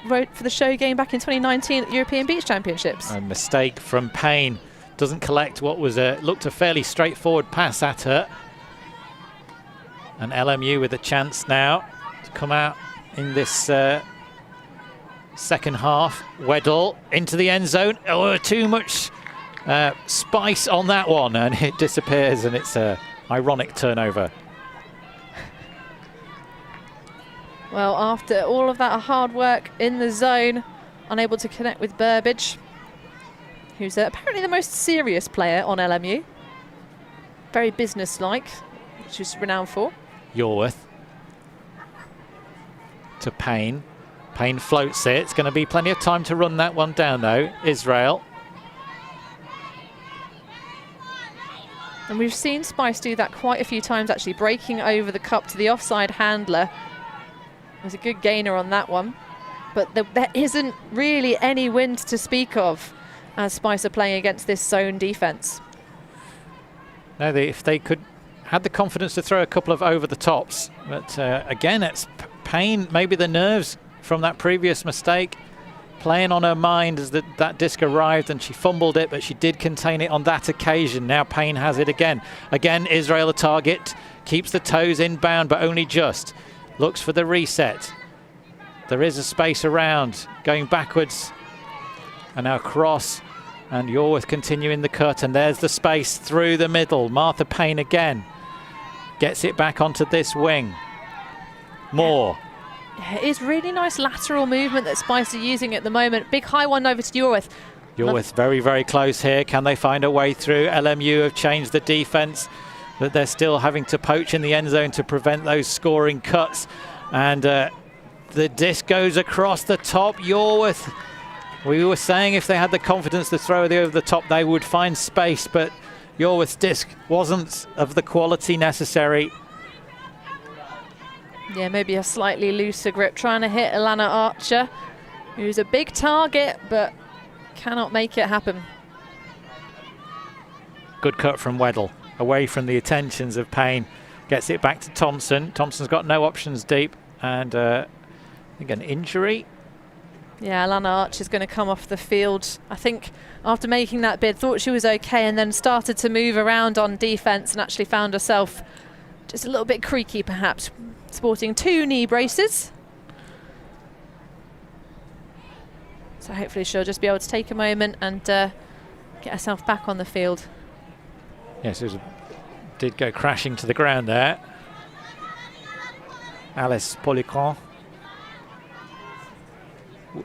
wrote for the show game back in 2019 at European Beach Championships. A mistake from Payne, doesn't collect what was looked a fairly straightforward pass at her. And LMU with a chance now to come out in this second half. Weddle into the end zone. Oh, too much spice on that one, and it disappears, and it's a ironic turnover. Well, after all of that hard work in the zone, unable to connect with Burbage, who's apparently the most serious player on LMU. Very business-like, which is renowned for. Yorworth to Payne. Payne floats it. It's going to be plenty of time to run that one down, though. Israel. And we've seen Spice do that quite a few times, actually, breaking over the cup to the offside handler. There's a good gainer on that one. But there isn't really any wind to speak of as Spice are playing against this zone defence. No, if they could had the confidence to throw a couple of over the tops, but again, it's Payne, maybe the nerves from that previous mistake playing on her mind as that disc arrived, and she fumbled it, but she did contain it on that occasion. Now Payne has it again. Again, Israel a target, keeps the toes inbound, but only just. Looks for the reset. There is a space around, going backwards, and now cross, and Yorworth continuing the cut, and there's the space through the middle. Martha Payne again gets it back onto this wing. Moore. It is really nice lateral movement that Spice are using at the moment. Big high one over to Yorworth. Yorworth very, very close here. Can they find a way through? LMU have changed the defence, but they're still having to poach in the end zone to prevent those scoring cuts. And the disc goes across the top. Yorworth, we were saying if they had the confidence to throw it over the top, they would find space, but Yorworth's disc wasn't of the quality necessary. Yeah, maybe a slightly looser grip, trying to hit Alana Archer, who's a big target, but cannot make it happen. Good cut from Weddle, away from the attentions of Payne. Gets it back to Thompson. Thompson's got no options deep, and I think an injury. Yeah, Alana Archer's going to come off the field. I think after making that bid, thought she was okay, and then started to move around on defence and actually found herself just a little bit creaky, perhaps. Sporting 2 knee braces. So hopefully she'll just be able to take a moment and get herself back on the field. Yes, did go crashing to the ground there. Alice Policron.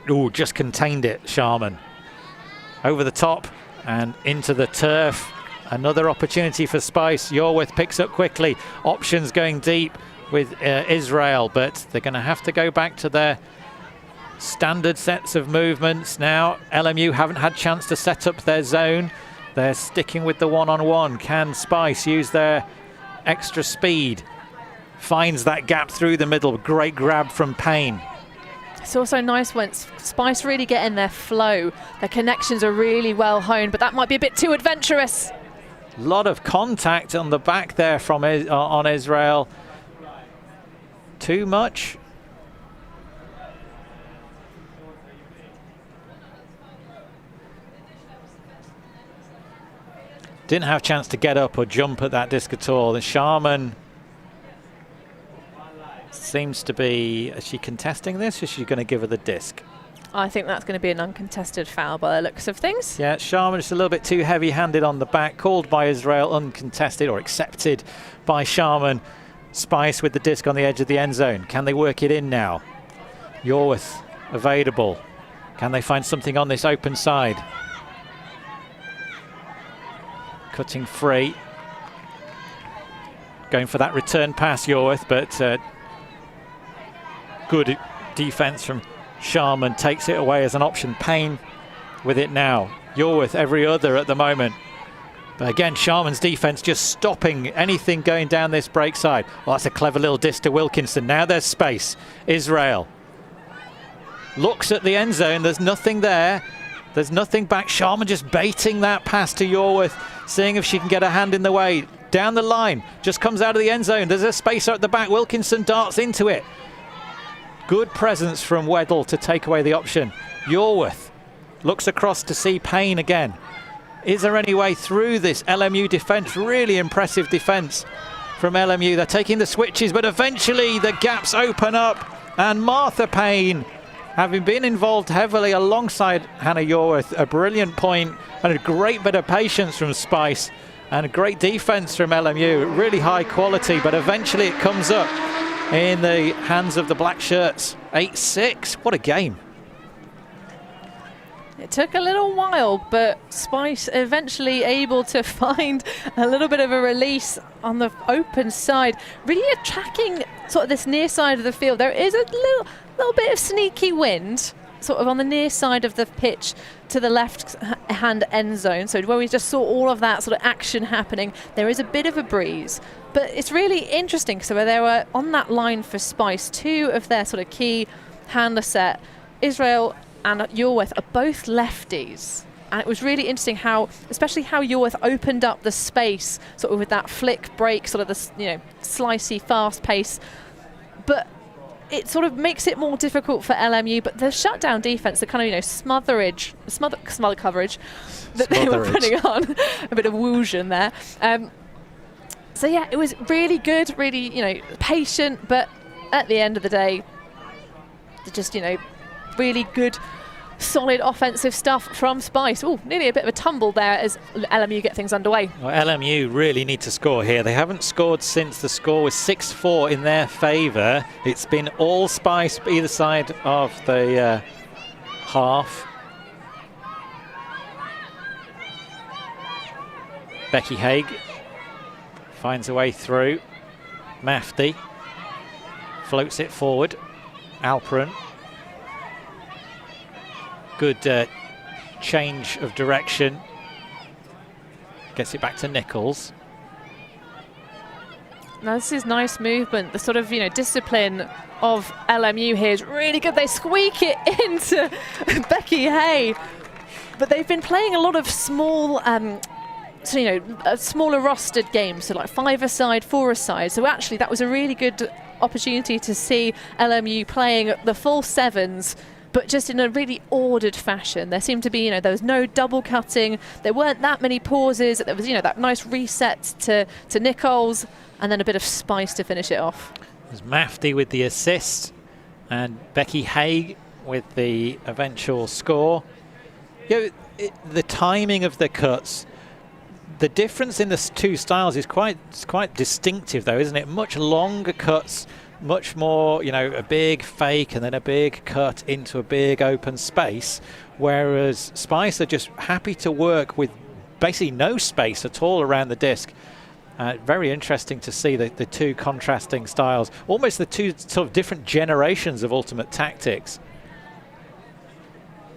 Oh, just contained it, Sharman. Over the top and into the turf. Another opportunity for Spice. Yorworth picks up quickly. Options going deep with Israel, but they're going to have to go back to their standard sets of movements now. LMU haven't had chance to set up their zone. They're sticking with the one-on-one. Can Spice use their extra speed? Finds that gap through the middle. Great grab from Payne. It's also nice when Spice really get in their flow. Their connections are really well honed, but that might be a bit too adventurous. A lot of contact on the back there from on Israel. Too much. Didn't have a chance to get up or jump at that disc at all. The Sharman seems to be, is she contesting this, or is she going to give her the disc? I think that's going to be an uncontested foul by the looks of things. Yeah, Sharman just a little bit too heavy-handed on the back, called by Israel, uncontested or accepted by Sharman. Spice with the disc on the edge of the end zone. Can they work it in now? Yorworth available. Can they find something on this open side? Cutting free. Going for that return pass, Yorworth, but good defense from Sharman. Takes it away as an option. Payne with it now. Yorworth every other at the moment. But again, Sharman's defense just stopping anything going down this break side. Well, that's a clever little disc to Wilkinson. Now there's space. Israel looks at the end zone. There's nothing there. There's nothing back. Sharman just baiting that pass to Yorworth, seeing if she can get a hand in the way. Down the line, just comes out of the end zone. There's a spacer at the back. Wilkinson darts into it. Good presence from Weddle to take away the option. Yorworth looks across to see Payne again. Is there any way through this LMU defence? Really impressive defence from LMU. They're taking the switches, but eventually the gaps open up, and Martha Payne having been involved heavily alongside Hannah Yorworth. A brilliant point and a great bit of patience from Spice and a great defense from LMU. Really high quality, but eventually it comes up in the hands of the black shirts. 8-6. What a game. It took a little while, but Spice eventually able to find a little bit of a release on the open side, really attacking sort of this near side of the field. There is a little bit of sneaky wind sort of on the near side of the pitch to the left hand end zone, so where we just saw all of that sort of action happening. There is a bit of a breeze, but it's really interesting. So where they were on that line for Spice, two of their sort of key handler set, Israel and Yorworth, are both lefties. And it was really interesting how, especially how Yorworth opened up the space sort of with that flick break, sort of the, you know, slicey fast pace. But it sort of makes it more difficult for LMU, but the shutdown defense, the kind of, you know, smother coverage that they were putting on, a bit of woosion there. So yeah, it was really good, really, you know, patient, but at the end of the day, just, you know, really good, solid offensive stuff from Spice. Oh, nearly a bit of a tumble there as LMU get things underway. Well, LMU really need to score here. They haven't scored since the score was 6-4 in their favour. It's been all Spice either side of the half. Becky Haig finds a way through. Mafti floats it forward. Alperin. Good change of direction. Gets it back to Nichols. Now this is nice movement. The sort of, you know, discipline of LMU here is really good. They squeak it into Becky Hay. But they've been playing a lot of small, so, you know, smaller rostered games. So like 5-a-side, 4-a-side. So actually that was a really good opportunity to see LMU playing the full sevens, but just in a really ordered fashion. There seemed to be, you know, there was no double cutting. There weren't that many pauses. There was, you know, that nice reset to Nichols, and then a bit of Spice to finish it off. There's Mafti with the assist, and Becky Haig with the eventual score. You know, the timing of the cuts, the difference in the two styles is quite distinctive, though, isn't it? Much longer cuts, much more, you know, a big fake and then a big cut into a big open space, whereas Spice are just happy to work with basically no space at all around the disc. Very interesting to see the two contrasting styles, almost the two sort of different generations of ultimate tactics.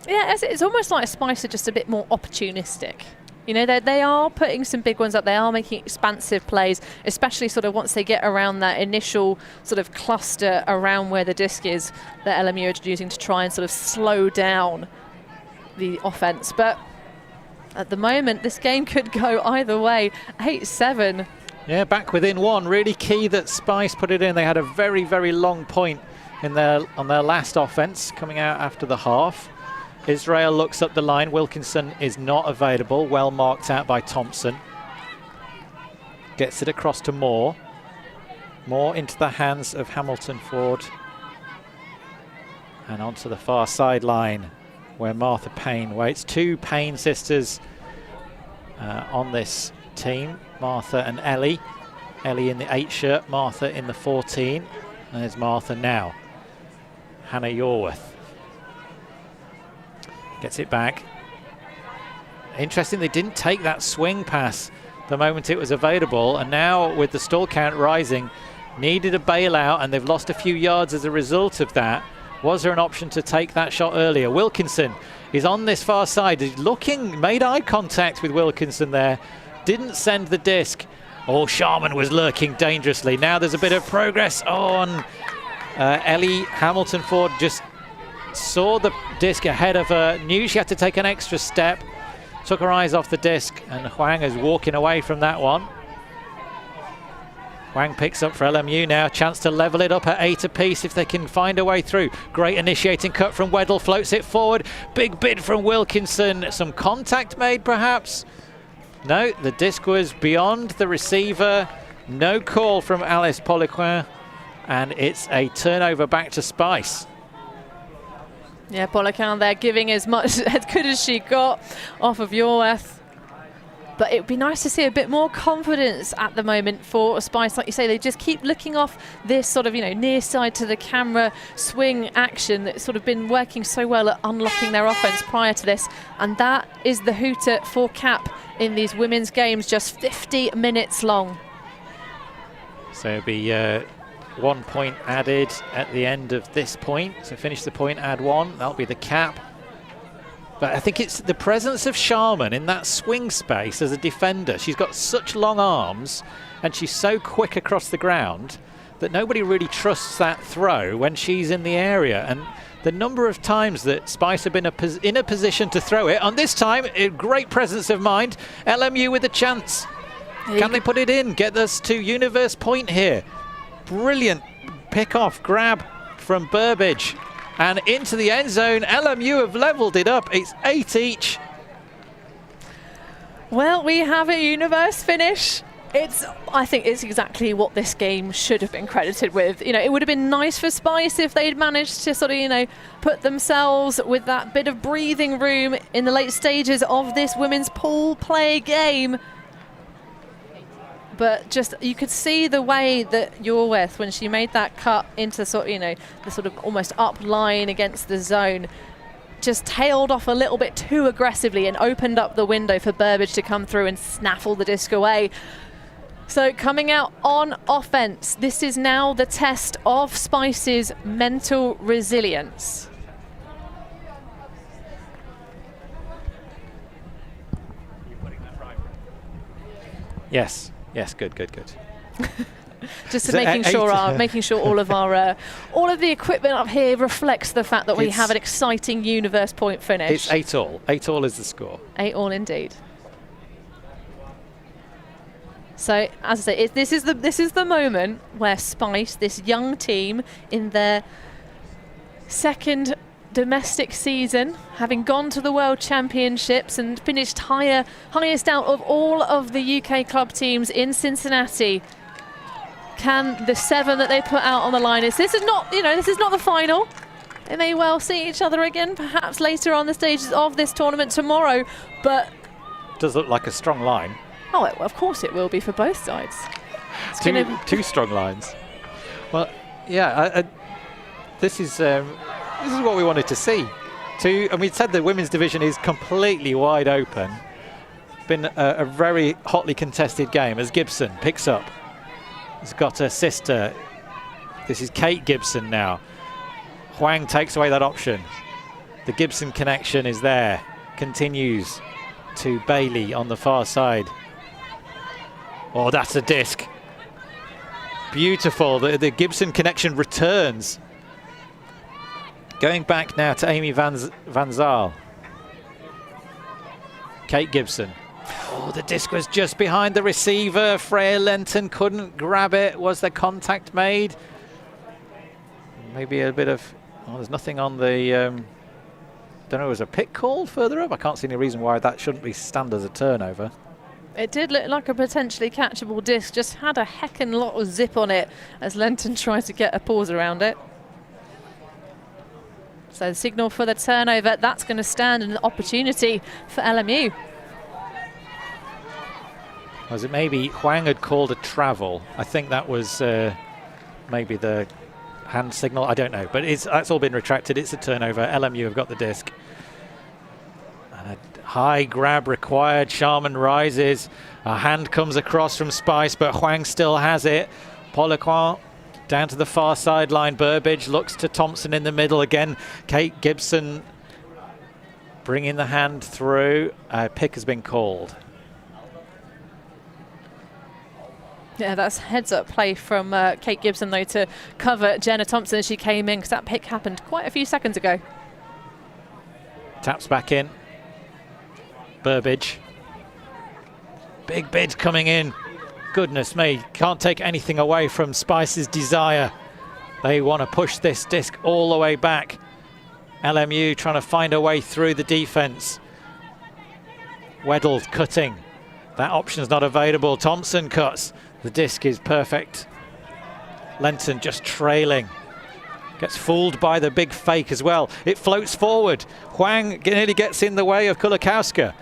Yeah, it's almost like Spice are just a bit more opportunistic. You know, they are putting some big ones up. They are making expansive plays, especially sort of once they get around that initial sort of cluster around where the disc is that LMU are using to try and sort of slow down the offense. But at the moment, this game could go either way. 8-7. Yeah, back within one. Really key that Spice put it in. They had a very, very long point in on their last offense coming out after the half. Israel looks up the line. Wilkinson is not available. Well marked out by Thompson. Gets it across to Moore. Moore into the hands of Hamilton Ford. And onto the far sideline where Martha Payne waits. Two Payne sisters on this team. Martha and Ellie. Ellie in the 8 shirt, Martha in the 14. And there's Martha now. Hannah Yorworth. Gets it back. Interesting, they didn't take that swing pass the moment it was available, and now with the stall count rising, needed a bailout, and they've lost a few yards as a result of that. Was there an option to take that shot earlier? Wilkinson is on this far side. He's looking, made eye contact with Wilkinson there. Didn't send the disc. Oh, Sharman was lurking dangerously. Now there's a bit of progress on Ellie. Hamilton Ford just saw the disc ahead of her, knew she had to take an extra step, took her eyes off the disc, and Huang is walking away from that one. Huang picks up for LMU now, chance to level it up at 8 apiece if they can find a way through. Great initiating cut from Weddle, floats it forward. Big bid from Wilkinson. Some contact made perhaps? No, the disc was beyond the receiver. No call from Alice Poliquin, and it's a turnover back to Spice. Yeah, Polican there giving as much as good as she got off of Yorworth. But it would be nice to see a bit more confidence at the moment for Spice. Like you say, they just keep looking off this sort of, near side to the camera swing action that's sort of been working so well at unlocking their offense prior to this. And that is the hooter for Cap in these women's games, just 50 minutes long. So it'll be 1 point added at the end of this point. So finish the point, add 1. That'll be the cap. But I think it's the presence of Sharman in that swing space as a defender. She's got such long arms and she's so quick across the ground that nobody really trusts that throw when she's in the area. And the number of times that Spice have been in a position to throw it, and this time, great presence of mind, LMU with a chance. Can they put it in? Get us to Universe Point here. Brilliant pick-off grab from Burbage. And into the end zone, LMU have levelled it up. It's 8 each. Well, we have a Universe finish. I think it's exactly what this game should have been credited with. It would have been nice for Spice if they'd managed to sort of, put themselves with that bit of breathing room in the late stages of this women's pool play game. But just you could see the way that Yorworth, when she made that cut into sort of, the sort of almost up line against the zone, just tailed off a little bit too aggressively and opened up the window for Burbage to come through and snaffle the disc away. So coming out on offense, this is now the test of Spice's mental resilience. Yes. Yes, good. Just making sure all of the equipment up here reflects the fact that we have an exciting Universe Point finish. It's 8 all. 8 all is the score. 8 all indeed. So as I say, this is the moment where Spice, this young team in their second domestic season, having gone to the World Championships and finished highest out of all of the UK club teams in Cincinnati. Can the 7 that they put out on the line this is not the final. They may well see each other again, perhaps later on the stages of this tournament tomorrow, but does look like a strong line. Oh, of course it will be for both sides. Two strong lines. Well, yeah, this is what we wanted to see. And we said the women's division is completely wide open. Been a very hotly contested game as Gibson picks up. Has got her sister. This is Kate Gibson now. Huang takes away that option. The Gibson connection is there. Continues to Bailey on the far side. Oh, that's a disc. Beautiful. The Gibson connection returns. Going back now to Amy Van Zaal. Kate Gibson. Oh, the disc was just behind the receiver. Freya Lenton couldn't grab it. Was there contact made? Maybe a bit of... Oh, there's nothing on the... don't know, was a pick call further up? I can't see any reason why that shouldn't be stand as a turnover. It did look like a potentially catchable disc. Just had a heckin' lot of zip on it as Lenton tried to get a pause around it. So the signal for the turnover, that's going to stand an opportunity for LMU. Was it maybe Huang had called a travel? I think that was maybe the hand signal. I don't know, but that's all been retracted. It's a turnover. LMU have got the disc. And a high grab required. Sharman rises. A hand comes across from Spice, but Huang still has it. Poliquin down to the far sideline. Burbage looks to Thompson in the middle again. Kate Gibson bringing the hand through. Pick has been called. Yeah, that's heads-up play from Kate Gibson, though, to cover Jenna Thompson as she came in, because that pick happened quite a few seconds ago. Taps back in. Burbage. Big bids coming in. Goodness me, can't take anything away from Spice's desire. They want to push this disc all the way back. LMU trying to find a way through the defense. Weddle cutting. That option's not available. Thompson cuts. The disc is perfect. Lenton just trailing. Gets fooled by the big fake as well. It floats forward. Huang nearly gets in the way of Kulikowska.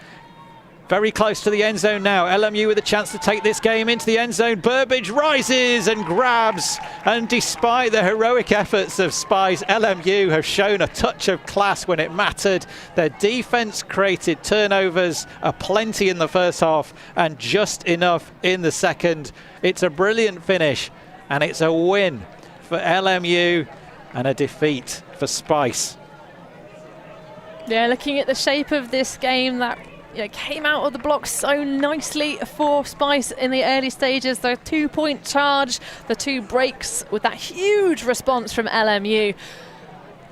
Very close to the end zone now. LMU with a chance to take this game into the end zone. Burbage rises and grabs. And despite the heroic efforts of Spice, LMU have shown a touch of class when it mattered. Their defense created turnovers aplenty in the first half and just enough in the second. It's a brilliant finish and it's a win for LMU and a defeat for Spice. Yeah, looking at the shape of this game, that came out of the block so nicely for Spice in the early stages. The 2-point charge, the 2 breaks with that huge response from LMU.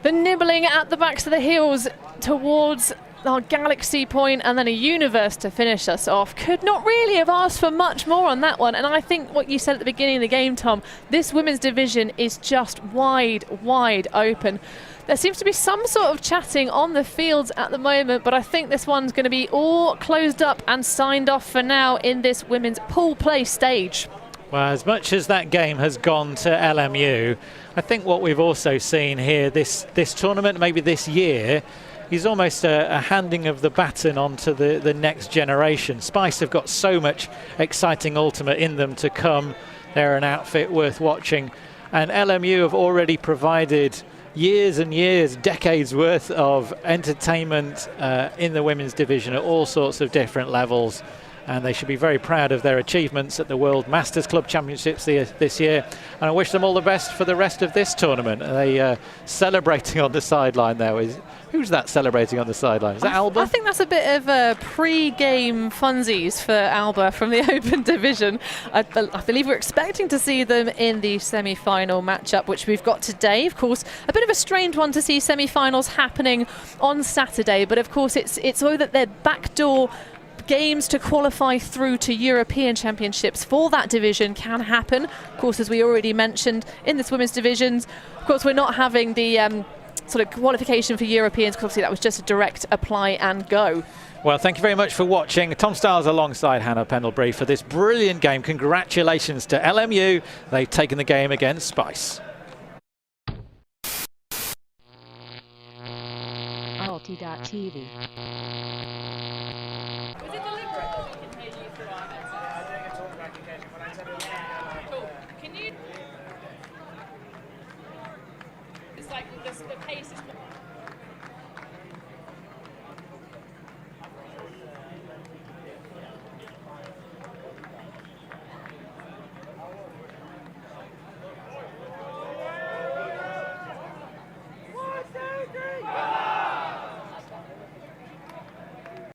The nibbling at the backs of the heels towards our Galaxy point and then a Universe to finish us off. Could not really have asked for much more on that one. And I think what you said at the beginning of the game, Tom, this women's division is just wide open. There seems to be some sort of chatting on the fields at the moment, but I think this one's going to be all closed up and signed off for now in this women's pool play stage. Well, as much as that game has gone to LMU, I think what we've also seen here this tournament, maybe this year, is almost a handing of the baton onto the next generation. Spice have got so much exciting ultimate in them to come. They're an outfit worth watching. And LMU have already provided years and years, decades worth of entertainment in the women's division at all sorts of different levels, and they should be very proud of their achievements at the World Masters Club Championships this year, and I wish them all the best for the rest of this tournament. They celebrating on the sideline there. Who's that celebrating on the sideline? Is that Alba? I think that's a bit of a pre-game funsies for Alba from the Open Division. I believe we're expecting to see them in the semi-final matchup, which we've got today. Of course, a bit of a strange one to see semi-finals happening on Saturday, but of course it's so that they're backdoor games to qualify through to European Championships for that division can happen. Of course, as we already mentioned, in this women's divisions, of course, we're not having the sort of qualification for Europeans, because obviously that was just a direct apply and go. Well, thank you very much for watching. Tom Stiles alongside Hannah Pendlebury for this brilliant game. Congratulations to LMU. They've taken the game against Spice. ULTI.TV. It's like the pace is